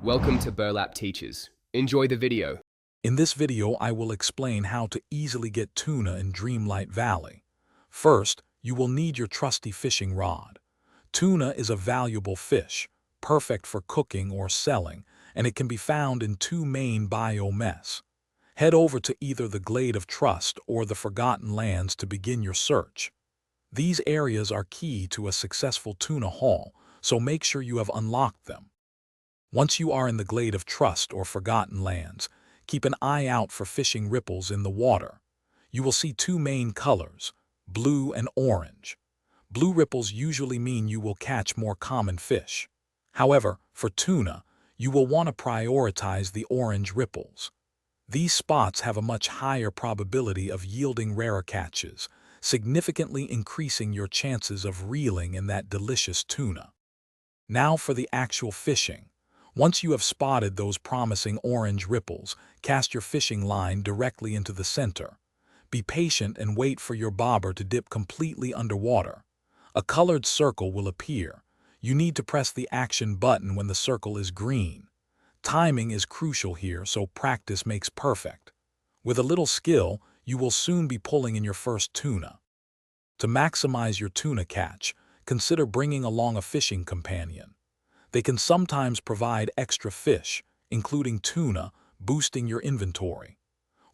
Welcome to Burlap Teachers. Enjoy the video. In this video, I will explain how to easily get tuna in Dreamlight Valley. First, you will need your trusty fishing rod. Tuna is a valuable fish, perfect for cooking or selling, and it can be found in two main biomes. Head over to either the Glade of Trust or the Forgotten Lands to begin your search. These areas are key to a successful tuna haul, so make sure you have unlocked them. Once you are in the Glade of Trust or Forgotten Lands, keep an eye out for fishing ripples in the water. You will see two main colors, blue and orange. Blue ripples usually mean you will catch more common fish. However, for tuna, you will want to prioritize the orange ripples. These spots have a much higher probability of yielding rarer catches, significantly increasing your chances of reeling in that delicious tuna. Now for the actual fishing. Once you have spotted those promising orange ripples, cast your fishing line directly into the center. Be patient and wait for your bobber to dip completely underwater. A colored circle will appear. You need to press the action button when the circle is green. Timing is crucial here, so practice makes perfect. With a little skill, you will soon be pulling in your first tuna. To maximize your tuna catch, consider bringing along a fishing companion. They can sometimes provide extra fish, including tuna, boosting your inventory.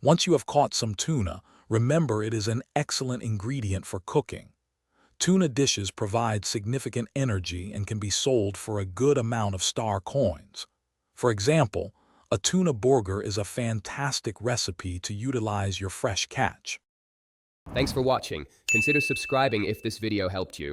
Once you have caught some tuna, remember it is an excellent ingredient for cooking. Tuna dishes provide significant energy and can be sold for a good amount of star coins. For example, a tuna burger is a fantastic recipe to utilize your fresh catch. Thanks for watching. Consider subscribing if this video helped you.